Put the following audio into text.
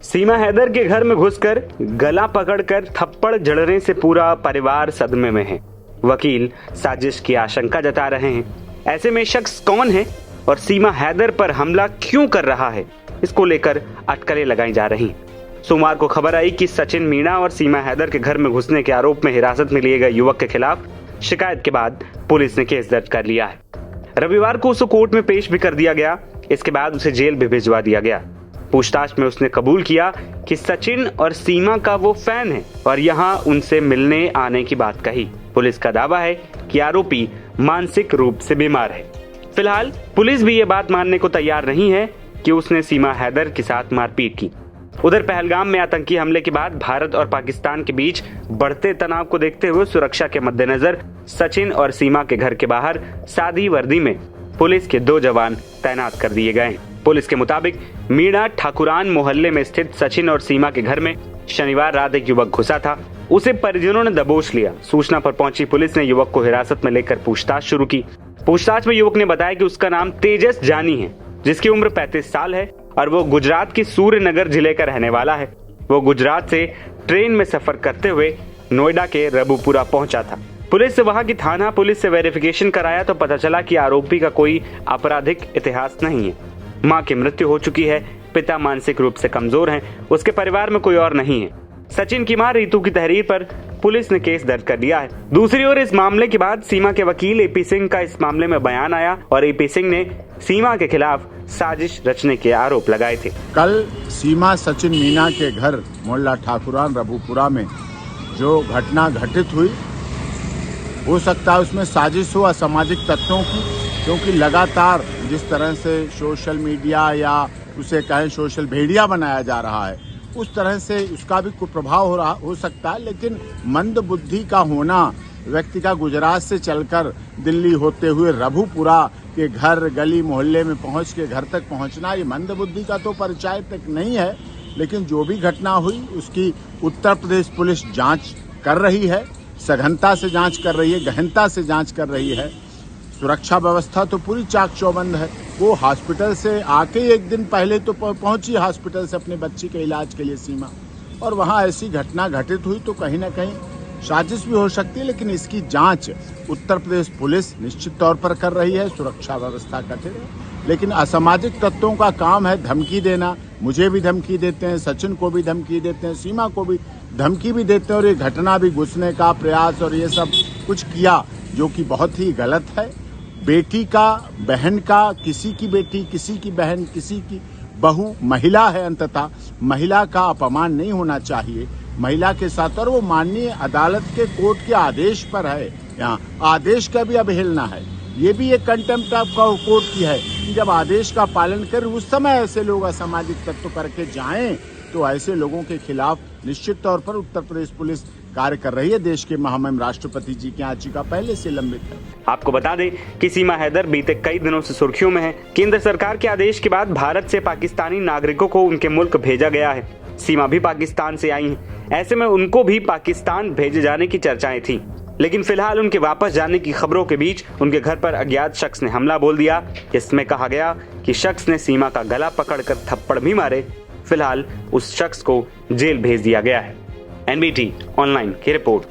सीमा हैदर के घर में घुसकर गला पकड़कर थप्पड़ जड़ने से पूरा परिवार सदमे में है। वकील साजिश की आशंका जता रहे हैं। ऐसे में शख्स कौन है और सीमा हैदर पर हमला क्यों कर रहा है, इसको लेकर अटकलें लगाई जा रही। सोमवार को खबर आई कि सचिन मीणा और सीमा हैदर के घर में घुसने के आरोप में हिरासत में लिए गए युवक के खिलाफ शिकायत के बाद पुलिस ने केस दर्ज कर लिया है। रविवार को उसे कोर्ट में पेश भी कर दिया गया। इसके बाद उसे जेल भी भिजवा दिया गया। पूछताछ में उसने कबूल किया कि सचिन और सीमा का वो फैन है और यहाँ उनसे मिलने आने की बात कही। पुलिस का दावा है कि आरोपी मानसिक रूप से बीमार है। फिलहाल पुलिस भी ये बात मानने को तैयार नहीं है कि उसने सीमा हैदर के साथ मारपीट की। उधर पहलगाम में आतंकी हमले के बाद भारत और पाकिस्तान के बीच बढ़ते तनाव को देखते हुए सुरक्षा के मद्देनजर सचिन और सीमा के घर के बाहर सादी वर्दी में पुलिस के 2 जवान तैनात कर दिए गए हैं। पुलिस के मुताबिक मीणा ठाकुरान मोहल्ले में स्थित सचिन और सीमा के घर में शनिवार रात एक युवक घुसा था। उसे परिजनों ने दबोच लिया। सूचना पर पहुंची पुलिस ने युवक को हिरासत में लेकर पूछताछ शुरू की। पूछताछ में युवक ने बताया कि उसका नाम तेजस जानी है, जिसकी उम्र 35 साल है और वो गुजरात की सूर्यनगर जिले का रहने वाला है। वो गुजरात से ट्रेन में सफर करते हुए नोएडा के रबुपुरा पहुंचा था। पुलिस से वहां की थाना पुलिस से वेरिफिकेशन कराया तो पता चला कि आरोपी का कोई आपराधिक इतिहास नहीं है। मां की मृत्यु हो चुकी है, पिता मानसिक रूप से कमजोर हैं, उसके परिवार में कोई और नहीं है। सचिन की मां रितु की तहरीर पर पुलिस ने केस दर्ज कर लिया है। दूसरी ओर इस मामले के बाद सीमा के वकील एपी सिंह का इस मामले में बयान आया और एपी सिंह ने सीमा के खिलाफ साजिश रचने के आरोप लगाए थे। कल सीमा सचिन मीणा के घर मोहल्ला ठाकुरान रबुपुरा में जो घटना घटित हुई, हो सकता है उसमें साजिश हो असामाजिक तत्वों की, क्योंकि लगातार जिस तरह से सोशल मीडिया या उसे कहें सोशल भेड़िया बनाया जा रहा है, उस तरह से उसका भी कुप्रभाव हो सकता है। लेकिन मंद बुद्धि का होना, व्यक्ति का गुजरात से चलकर दिल्ली होते हुए रबुपुरा के घर गली मोहल्ले में पहुंच के घर तक पहुंचना, ये मंद बुद्धि का तो परिचय तक नहीं है। लेकिन जो भी घटना हुई उसकी उत्तर प्रदेश पुलिस जांच कर रही है, सघनता से जांच कर रही है, गहनता से जांच कर रही है। सुरक्षा व्यवस्था तो पूरी चाक चौबंद है। वो हॉस्पिटल से आके एक दिन पहले तो पहुंची हॉस्पिटल से अपने बच्ची के इलाज के लिए सीमा, और वहां ऐसी घटना घटित हुई तो कहीं ना कहीं साजिश भी हो सकती है। लेकिन इसकी जांच उत्तर प्रदेश पुलिस निश्चित तौर पर कर रही है। सुरक्षा व्यवस्था कठिन है, लेकिन असामाजिक तत्वों का काम है धमकी देना। मुझे भी धमकी देते हैं, सचिन को भी धमकी देते हैं, सीमा को भी धमकी भी देते हैं, और ये घटना भी घुसने का प्रयास और ये सब कुछ किया जो कि बहुत ही गलत है। बेटी का, बहन का, किसी की बेटी, किसी की बहन, किसी की बहू महिला है, अंततः महिला का अपमान नहीं होना चाहिए महिला के साथ। और वो माननीय अदालत के कोर्ट के आदेश पर है, यहाँ आदेश का भी अवहेलना है। ये भी एक कंटेम्प्ट ऑफ कोर्ट की है कि जब आदेश का पालन कर उस समय ऐसे लोग असामाजिक तत्व करके जाएं तो ऐसे लोगों के खिलाफ निश्चित तौर पर उत्तर प्रदेश पुलिस कार्य कर रही है। देश के महामहिम राष्ट्रपति जी की याचिका पहले से लंबित है। आपको बता दें कि सीमा हैदर बीते कई दिनों से सुर्खियों में है। केंद्र सरकार के आदेश के बाद भारत से पाकिस्तानी नागरिकों को उनके मुल्क भेजा गया है। सीमा भी पाकिस्तान से आई हैं। ऐसे में उनको भी पाकिस्तान भेजे जाने की चर्चाएं थी। लेकिन फिलहाल उनके वापस जाने की खबरों के बीच उनके घर पर अज्ञात शख्स ने हमला बोल दिया। इसमें कहा गया कि शख्स ने सीमा का गला पकड़कर थप्पड़ भी मारे। फिलहाल उस शख्स को जेल भेज दिया गया है। एनबीटी ऑनलाइन की रिपोर्ट।